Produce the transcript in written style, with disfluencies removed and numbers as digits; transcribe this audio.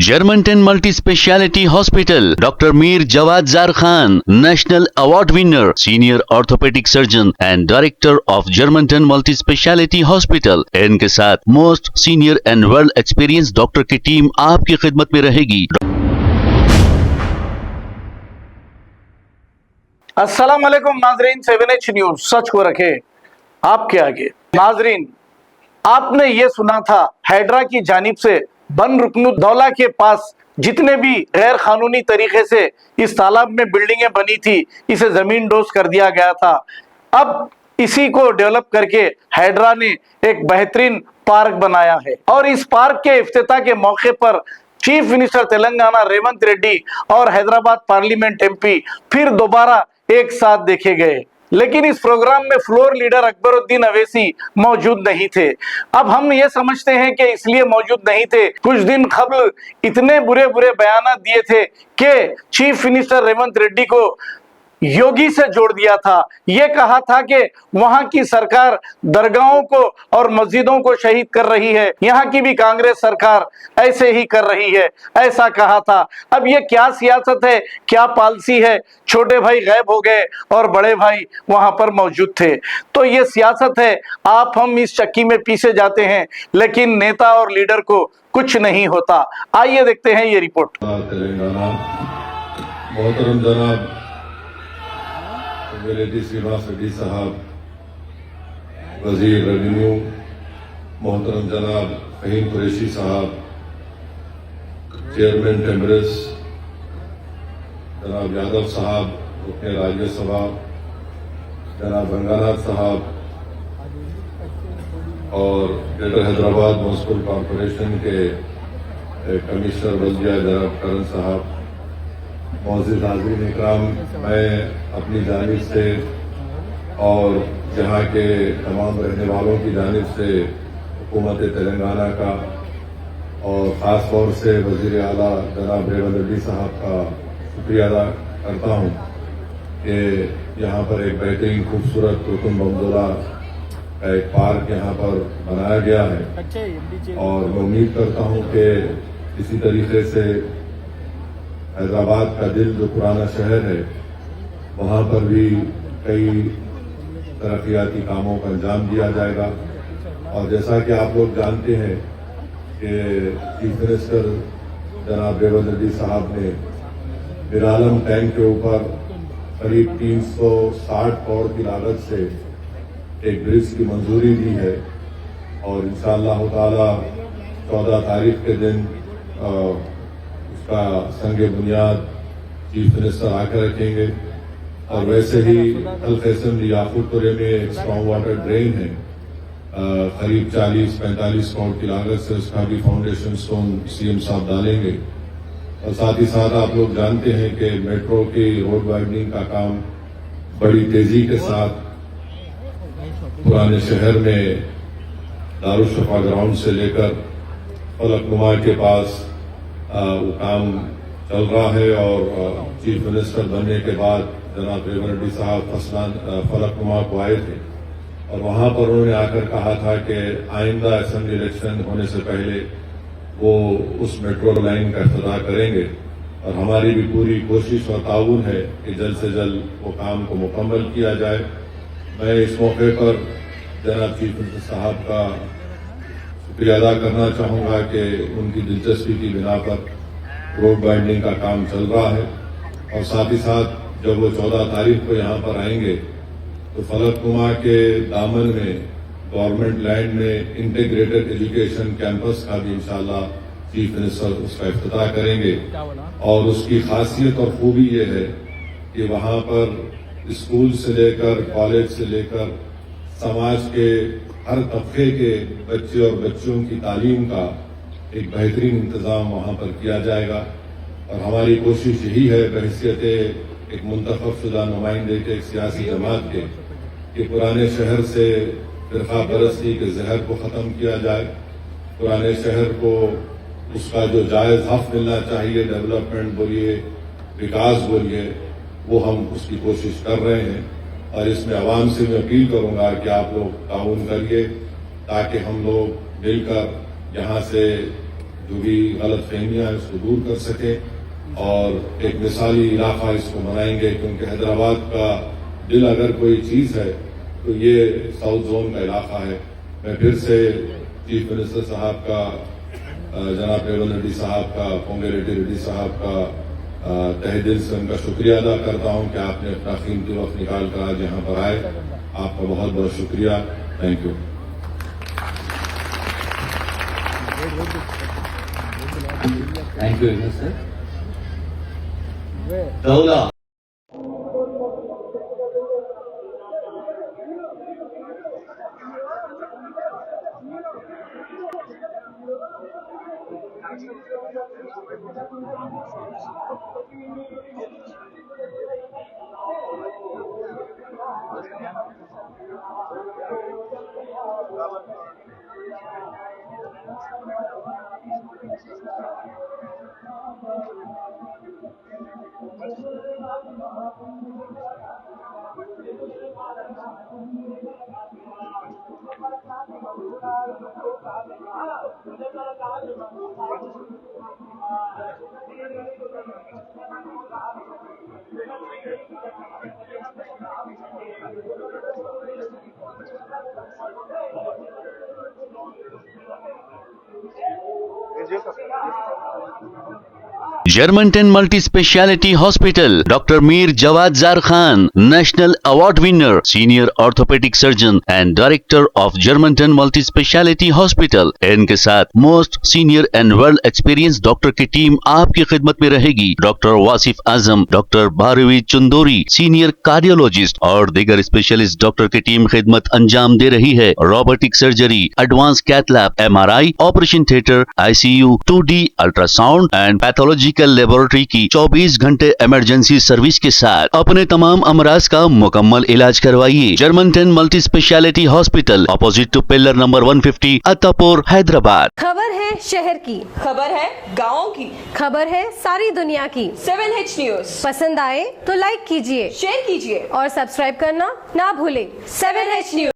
Germantown Multi-Speciality Hospital, Dr. Mir Jawad Zar Khan, National Award winner, Senior Orthopedic Surgeon and Director of Germantown Multi-Speciality Hospital. इनके साथ most senior and world experience doctor की team आपकी खिदमत में रहेगी। अस्सलाम वालेकुम नाजरीन, 7H न्यूज सच को रखे आपके आगे। नाजरीन, आपने ये सुना था हैदरा की जानिब से बन रुकनुद्दौला के पास जितने भी गैर कानूनी तरीके से इस तालाब में बिल्डिंगें बनी थी, इसे जमीन डोज कर दिया गया था। अब इसी को डेवलप करके हैदरा ने एक बेहतरीन पार्क बनाया है और इस पार्क के इफ्तिताह के मौके पर चीफ मिनिस्टर तेलंगाना रेवंत रेड्डी और हैदराबाद पार्लियामेंट एमपी फिर दोबारा एक साथ देखे गए, लेकिन इस प्रोग्राम में फ्लोर लीडर अकबरुद्दीन अवैसी मौजूद नहीं थे। अब हम ये समझते हैं कि इसलिए मौजूद नहीं थे, कुछ दिन कबल इतने बुरे बुरे बयान दिए थे कि चीफ मिनिस्टर रेवंत रेड्डी को योगी से जोड़ दिया था। ये कहा था कि वहां की सरकार दरगाहों को और मस्जिदों को शहीद कर रही है, यहाँ की भी कांग्रेस सरकार ऐसे ही कर रही है, ऐसा कहा था। अब ये क्या सियासत है, क्या पॉलिसी है? छोटे भाई गायब हो गए और बड़े भाई वहां पर मौजूद थे, तो ये सियासत है। आप हम इस चक्की में पीसे जाते हैं, लेकिन नेता और लीडर को कुछ नहीं होता। आइए देखते हैं ये रिपोर्ट। तेलंगाना मोहतरम जनाब वेलेडी श्रीनिवास रेड्डी साहब, वजीर रेवेन्यू मोहतरम जनाब फहीम कुरैशी साहब, चेयरमैन टेम्बरस जनाब यादव साहब, रुकने राज्यसभा जनाब रंगानाथ साहब और ग्रेटर हैदराबाद म्यूनिसिपल कॉरपोरेशन के कमिश्नर बल्दिया जनाब करण साहब, मौजूद हाज़रीन इकराम, मैं अपनी जानिब से और यहाँ के तमाम रहने वालों की जानिब से हुकूमत तेलंगाना का और ख़ास तौर से वज़ीर आला जनाब रेवंत रेड्डी साहब का शुक्रिया अदा करता हूँ कि यहाँ पर एक बेहतरीन खूबसूरत रुकन बमदोला का एक पार्क यहाँ पर बनाया गया है और मैं उम्मीद करता हूँ कि इसी तरीके से हैदराबाद का दिल जो पुराना शहर है, वहाँ पर भी कई तरक्याती कामों का अंजाम दिया जाएगा। और जैसा कि आप लोग जानते हैं कि चीफ मिनिस्टर जनाब रेवंत रेड्डी साहब ने मिरालम टैंक के ऊपर करीब 360 करोड़ की लागत से एक ब्रिज की मंजूरी दी है और इंशाअल्लाह ताला 14 तारीख के दिन उसका संगे बुनियाद चीफ मिनिस्टर आकर रखेंगे। और वैसे ही अल-कैसम याकूतपुरे में एक स्ट्रॉन्ग वाटर ड्रेन है, करीब 40-45 करोड़ की लागत से उसका भी फाउंडेशन स्टोन सीएम साहब डालेंगे। और साथ ही साथ आप लोग जानते हैं कि मेट्रो की रोड वाइडनिंग का काम बड़ी तेजी के साथ पुराने शहर में दारुशफा ग्राउंड से लेकर फलकनुमा के पास वो काम चल रहा है। और चीफ मिनिस्टर बनने के बाद जनाब रेवंत रेड्डी साहब फलकनुमा को आए थे और वहां पर उन्होंने आकर कहा था कि आइंदा असेंबली इलेक्शन होने से पहले वो उस मेट्रो लाइन का इफ्तिताह करेंगे और हमारी भी पूरी कोशिश और ताउन है कि जल्द से जल्द वो काम को मुकम्मल किया जाए। मैं इस मौके पर जनाब चीफ मिनिस्टर साहब का शुक्रिया अदा करना चाहूँगा कि उनकी दिलचस्पी की बिना पर रोड वाइडनिंग का काम चल रहा है। और साथ ही साथ जब वो 14 तारीख को यहाँ पर आएंगे तो फलकनुमा के दामन में गवर्नमेंट लैंड में इंटीग्रेटेड एजुकेशन कैंपस का भी इंशाअल्लाह चीफ मिनिस्टर उसका इफ्तिताह करेंगे। और उसकी खासियत और खूबी ये है कि वहाँ पर स्कूल से लेकर कॉलेज से लेकर समाज के हर तबके के बच्चे और बच्चियों की तालीम का एक बेहतरीन इंतजाम वहाँ पर किया जाएगा। और हमारी कोशिश यही है बहैसियत एक मुंतखब शुदा नुमाइंदे के एक सियासी जमात के कि पुराने शहर से फिरका परस्ती के जहर को ख़त्म किया जाए, पुराने शहर को उसका जो जायज़ हक़ मिलना चाहिए, डेवलपमेंट बोलिए, विकास बोलिए, वो हम उसकी कोशिश कर रहे हैं। और इसमें आवाम से मैं अपील करूंगा कि आप लोग ताउन करिए ताकि हम लोग मिलकर यहाँ से جو بھی غلط فہمیاں ہیں اس کو دور کر سکیں اور ایک مثالی علاقہ اس کو بنائیں گے، کیونکہ حیدرآباد کا دل اگر کوئی چیز ہے تو یہ ساؤتھ زون کا علاقہ ہے۔ میں پھر سے چیف منسٹر صاحب کا، جناب ریونت ریڈی صاحب کا، پونگیریڈی ریڈی صاحب کا تہ دل سے ان کا شکریہ ادا کرتا ہوں کہ آپ نے اپنا قیمتی وقت نکال کر آج یہاں پر آئے۔ آپ کا بہت بہت شکریہ، thank you. Thank you very much, sir. Daula. Germantown Multi-Speciality Hospital, Dr. Mir Jawad Zar Khan, National Award winner, Senior Orthopedic Surgeon and Director of Germantown Multi-Speciality Hospital. इनके साथ most senior and world experience doctor की team आपकी खिदमत में रहेगी। Doctor Wasif Azam, doctor Bharvi Chandori, senior cardiologist और दीगर specialist doctor की टीम खिदमत अंजाम दे रही है। Robotic surgery, advance cath lab, MRI, operation theatre, ICU, 2D ultrasound and pathological laboratory की 24 घंटे इमरजेंसी सर्विस के साथ अपने तमाम अमराज का मुकम्मल इलाज करवाइए। Germanten multi speciality hospital, opposite to pillar number 150, Attapur, Hyderabad. खबर है शहर की, खबर है गाँव की, खबर है सारी दुनिया की। 7H न्यूज पसंद आए तो लाइक कीजिए, शेयर कीजिए और सब्सक्राइब करना ना भूलें। 7H news.